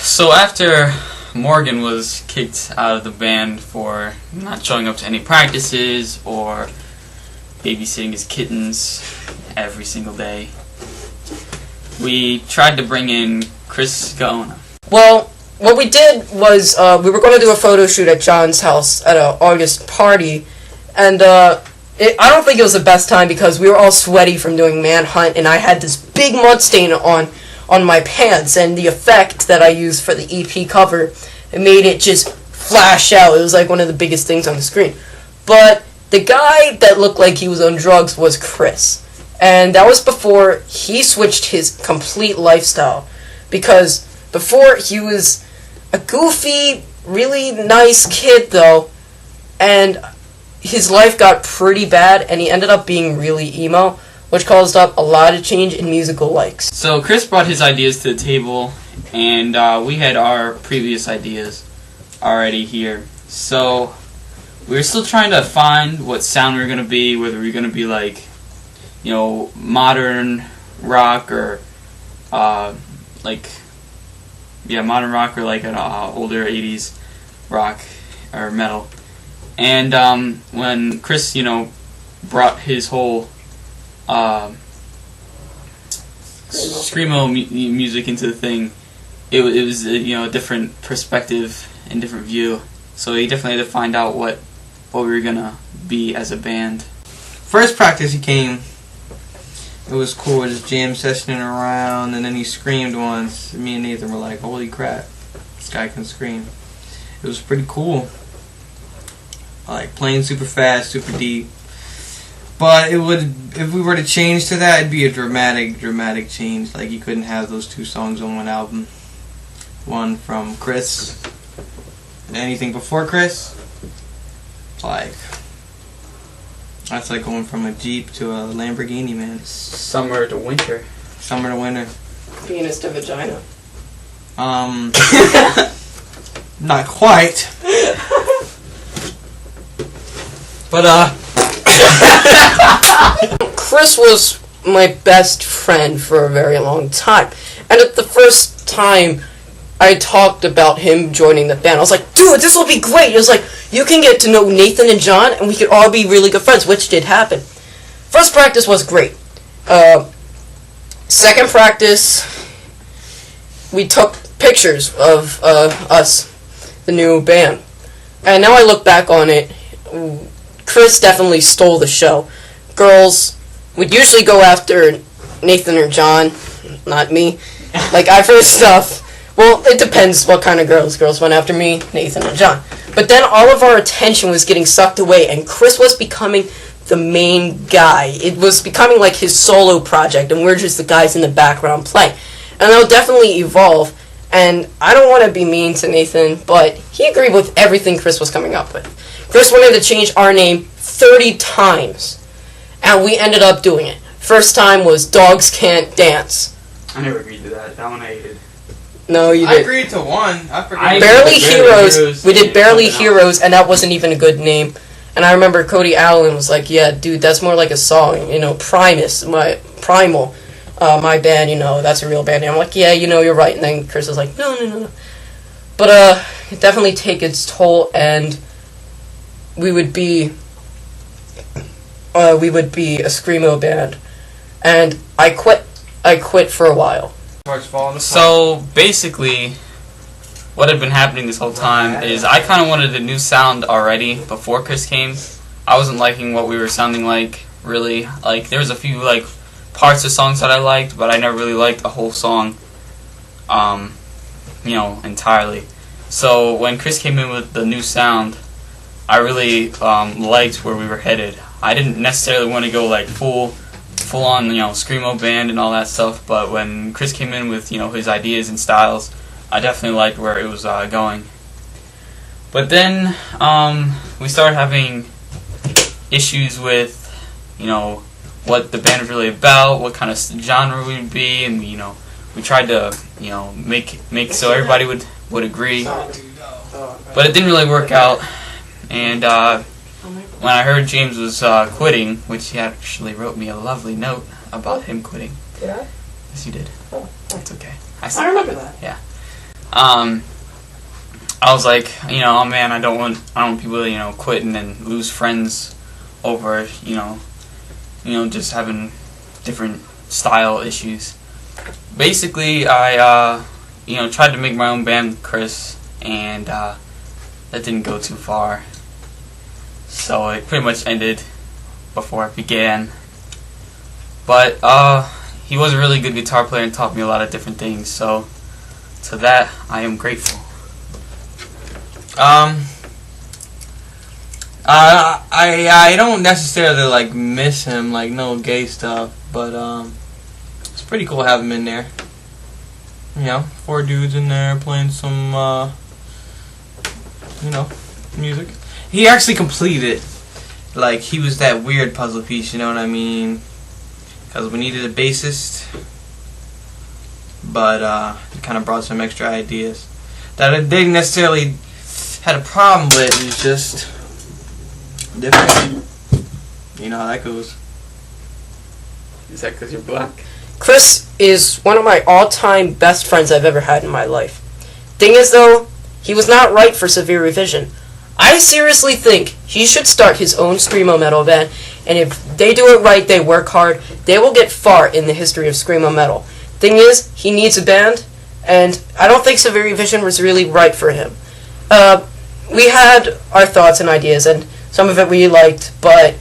So after Morgan was kicked out of the band for not showing up to any practices or babysitting his kittens every single day, we tried to bring in Chris Gaona. Well, what we did was we were going to do a photo shoot at John's house at an August party, and I don't think it was the best time because we were all sweaty from doing Manhunt, and I had this big mud stain on my pants, and the effect that I used for the EP cover, it made it just flash out. It was like one of the biggest things on the screen. But the guy that looked like he was on drugs was Chris. And that was before he switched his complete lifestyle. Because before, he was a goofy, really nice kid, though. And his life got pretty bad, and he ended up being really emo, which caused up a lot of change in musical likes. So Chris brought his ideas to the table, and we had our previous ideas already here. So we were still trying to find what sound we were going to be, whether we were going to be like, modern rock or modern rock or like an older 80s rock or metal. And when Chris, brought his whole screamo music into the thing, it was a different perspective and different view. So he definitely had to find out what we were gonna be as a band. First practice he came, it was cool, just jam sessioning around, and then he screamed once. Me and Nathan were like, holy crap, this guy can scream. It was pretty cool. Like playing super fast, super deep. But if we were to change to that, it'd be a dramatic change. Like you couldn't have those two songs on one album. One from Chris, and anything before Chris, that's like going from a Jeep to a Lamborghini, man. Summer to winter. Summer to winter. Penis to vagina. Not quite. But Chris was my best friend for a very long time. And at the first time I talked about him joining the band, I was like, dude, this will be great. It was like, you can get to know Nathan and John, and we could all be really good friends, which did happen. First practice was great. Second practice, we took pictures of us, the new band. And now I look back on it, Chris definitely stole the show. Girls would usually go after Nathan or John, not me. Like, I've heard stuff. Well, it depends what kind of girls. Girls went after me, Nathan, and John. But then all of our attention was getting sucked away, and Chris was becoming the main guy. It was becoming like his solo project, and we're just the guys in the background playing. And that'll definitely evolve. And I don't want to be mean to Nathan, but he agreed with everything Chris was coming up with. Chris wanted to change our name 30 times, and we ended up doing it. First time was Dogs Can't Dance. I never agreed to that. That one I hated. No, you did. I agreed to one. I forgot. Barely Heroes. We did Barely Heroes, and that wasn't even a good name. And I remember Cody Allen was like, yeah, dude, that's more like a song. Primus, Primal, my band, that's a real band name. I'm like, yeah, you're right. And then Chris was like, no. But it definitely take its toll, and we would be a screamo band. And I quit for a while. So basically, what had been happening this whole time is I kind of wanted a new sound already before Chris came. I wasn't liking what we were sounding like, really. Like, there was a few parts of songs that I liked, but I never really liked the whole song, entirely. So when Chris came in with the new sound, I really liked where we were headed. I didn't necessarily want to go full on, screamo band and all that stuff, but when Chris came in with, his ideas and styles, I definitely liked where it was going. But then, we started having issues with, what the band was really about, what kind of genre we would be, and, we tried to, make so everybody would agree. But it didn't really work out, and, when I heard James was quitting, which he actually wrote me a lovely note about him quitting. Did I? Yes, you did. Oh. It's okay. I remember that. Yeah. I was like, oh man, I don't want people to, quit and then lose friends over, just having different style issues. Basically, I, tried to make my own band with Chris, and that didn't go too far. So it pretty much ended before it began. But he was a really good guitar player and taught me a lot of different things. So to that, I am grateful. I don't necessarily like miss him, like no gay stuff, but it's pretty cool having him in there. 4 dudes in there playing some music. He actually completed, like he was that weird puzzle piece, you know what I mean? Because we needed a bassist, but he kind of brought some extra ideas that I didn't necessarily had a problem with. It was just different. You know how that goes. Is that because you're black? Chris is one of my all-time best friends I've ever had in my life. Thing is, though, he was not right for Severe Revision. I seriously think he should start his own screamo metal band, and if they do it right, they work hard, they will get far in the history of screamo metal. Thing is, he needs a band, and I don't think Severe Revision was really right for him. We had our thoughts and ideas, and some of it we liked, but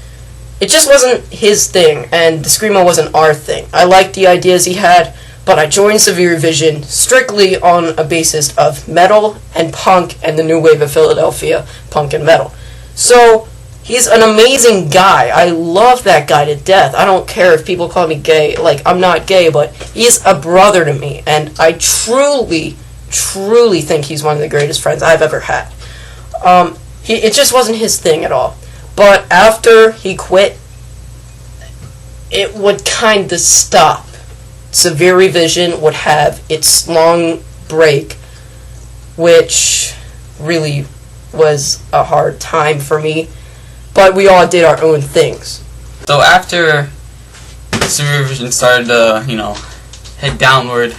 it just wasn't his thing, and the screamo wasn't our thing. I liked the ideas he had, but I joined Severe Vision strictly on a basis of metal and punk and the new wave of Philadelphia, punk and metal. So, he's an amazing guy. I love that guy to death. I don't care if people call me gay. Like, I'm not gay, but he's a brother to me, and I truly, truly think he's one of the greatest friends I've ever had. It just wasn't his thing at all. But after he quit, it would kind of stop. Severe Revision would have its long break, which really was a hard time for me. But we all did our own things. So after Severe Revision started to, head downward,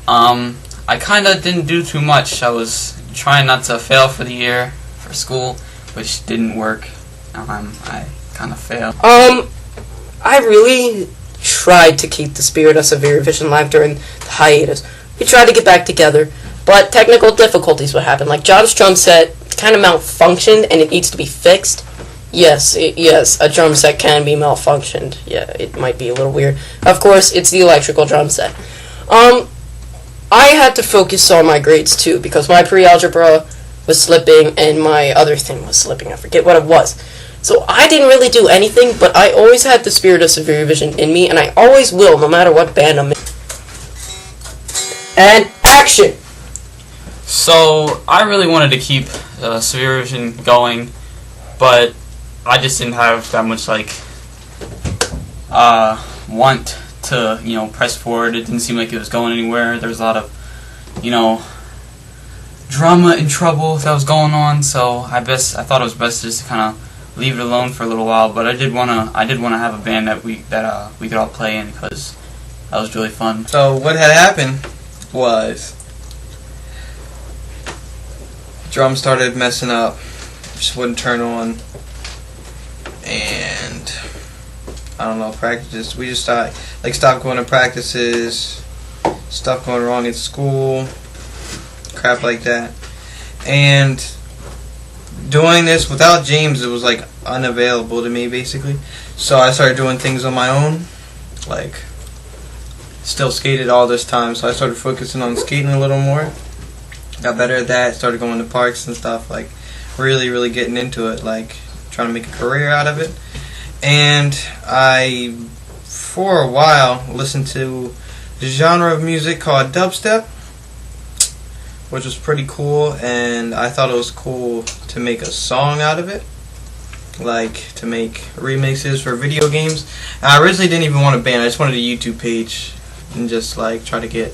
I kind of didn't do too much. I was trying not to fail for the year for school, which didn't work. I kind of failed. I really tried to keep the spirit of Severe Vision alive during the hiatus. We tried to get back together, but technical difficulties would happen. Like John's drum set kind of malfunctioned and it needs to be fixed. Yes, a drum set can be malfunctioned. Yeah, it might be a little weird. Of course, it's the electrical drum set. I had to focus on my grades too because my pre-algebra was slipping and my other thing was slipping. I forget what it was. So I didn't really do anything, but I always had the spirit of Severe Vision in me, and I always will, no matter what band I'm in. And action! So I really wanted to keep Severe Vision going, but I just didn't have that much want to press forward. It didn't seem like it was going anywhere. There was a lot of drama and trouble that was going on. So I thought it was best just to kind of leave it alone for a little while. But I did wanna have a band that we could all play in because that was really fun. So what had happened was drum started messing up, just wouldn't turn on, and I don't know, practices. We just stopped going to practices, stuff going wrong at school, crap like that. And doing this without James, it was unavailable to me basically. So I started doing things on my own, still skated all this time. So I started focusing on skating a little more. Got better at that. Started going to parks and stuff, really getting into it, trying to make a career out of it. And I, for a while, listened to the genre of music called dubstep, which was pretty cool, and I thought it was cool to make a song out of it, to make remixes for video games. And I originally didn't even want a band. I just wanted a YouTube page and just try to get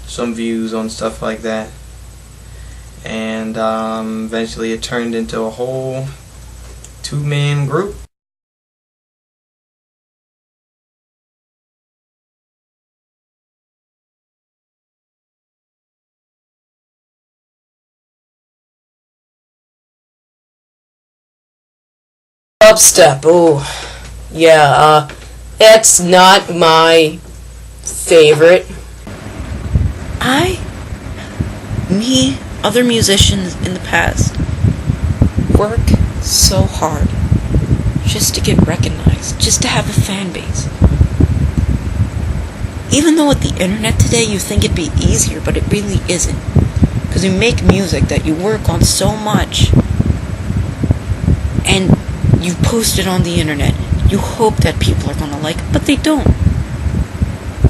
some views on stuff like that. And eventually it turned into a whole 2-man group. Dubstep. Oh, yeah. It's not my favorite. Other musicians in the past work so hard just to get recognized, just to have a fan base. Even though with the internet today you think it'd be easier, but it really isn't. Because you make music that you work on so much, and you post it on the internet. You hope that people are gonna like it, but they don't.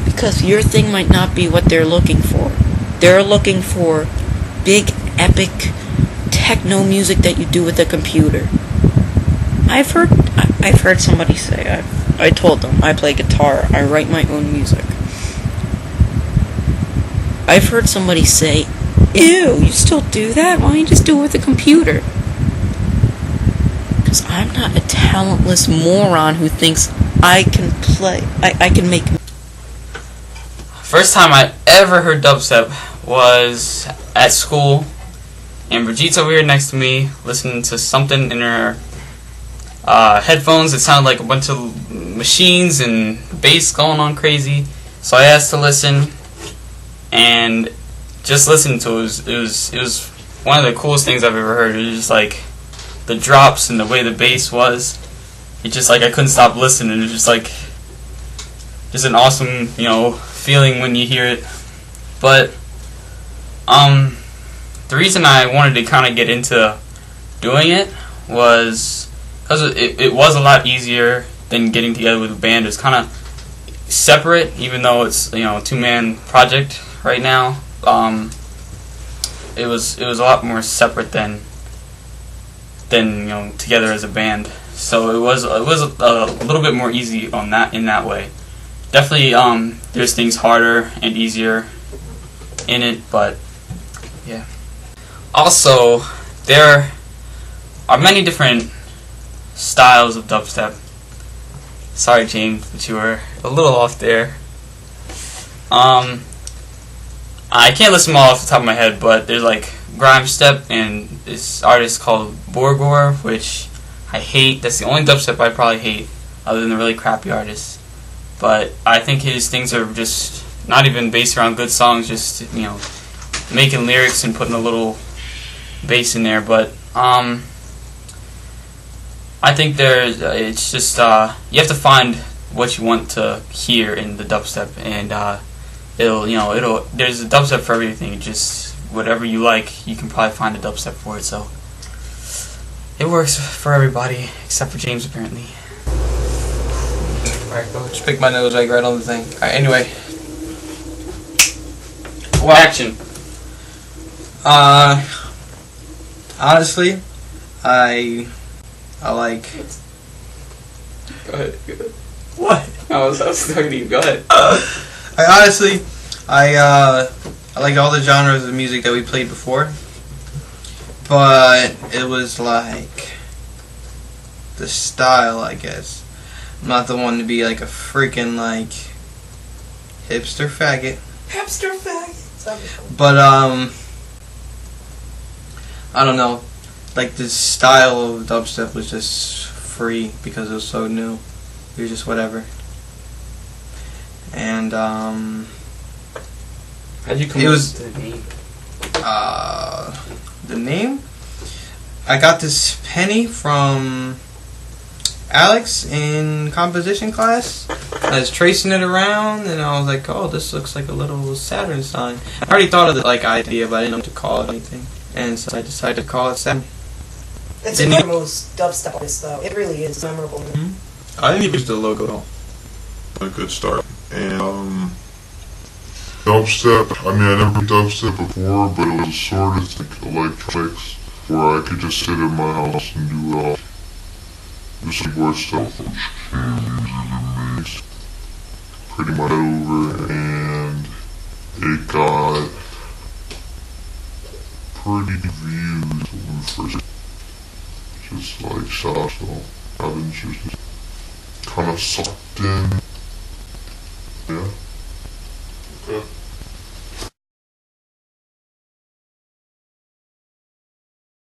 Because your thing might not be what they're looking for. They're looking for big, epic techno music that you do with a computer. I've heard somebody say, I told them, I play guitar, I write my own music. I've heard somebody say, ew, you still do that? Why don't you just do it with a computer? Because I'm not a talentless moron who thinks I can play, I can make... First time I ever heard dubstep was at school, and Brigitte over here next to me listening to something in her headphones. It sounded like a bunch of machines and bass going on crazy. So I asked to listen, and just listening to it was one of the coolest things I've ever heard. It was just like the drops and the way the bass was. It just like I couldn't stop listening. It was just like just an awesome, feeling when you hear it. But the reason I wanted to kind of get into doing it was because it was a lot easier than getting together with a band. It's kind of separate, even though it's a 2-man project right now. It was a lot more separate than together as a band. So it was a little bit more easy in that way. Definitely there's things harder and easier in it, but yeah. Also, there are many different styles of dubstep. Sorry, James, but you were a little off there. I can't list them all off the top of my head, but there's like grime step and this artist called Borgor, which I hate. That's the only dubstep I probably hate, other than the really crappy artists. But I think his things are just not even based around good songs, just making lyrics and putting a little bass in there. But I think it's just you have to find what you want to hear in the dubstep, and there's a dubstep for everything. Just whatever you like, you can probably find a dubstep for it. So it works for everybody except for James, apparently. Alright, go. Just pick my nose like right on the thing. Alright, anyway. Well, action. Honestly, I like... Go ahead. What? I was talking to you. Go ahead. I like all the genres of music that we played before, but it was like the style, I guess. I'm not the one to be like a freaking like hipster faggot. Hipster faggot. But I don't know. Like the style of dubstep was just free because it was so new. It was just whatever. And how'd you come up with the name? The name? I got this penny from Alex in composition class. I was tracing it around, and I was like, "Oh, this looks like a little Saturn sign." I already thought of the idea, but I didn't know what to call it anything, and so I decided to call it Saturn. It's one of the most dubstep artists, though. It really is memorable. Mm-hmm. I think it's the logo. A good start. And dubstep. I mean, I never played dubstep before, but it was sort of like electronics, where I could just sit in my house and do it all. Just like where stuff was easily mixed pretty much over, and it got pretty views when we first just like shot, so I've been just kind of sucked in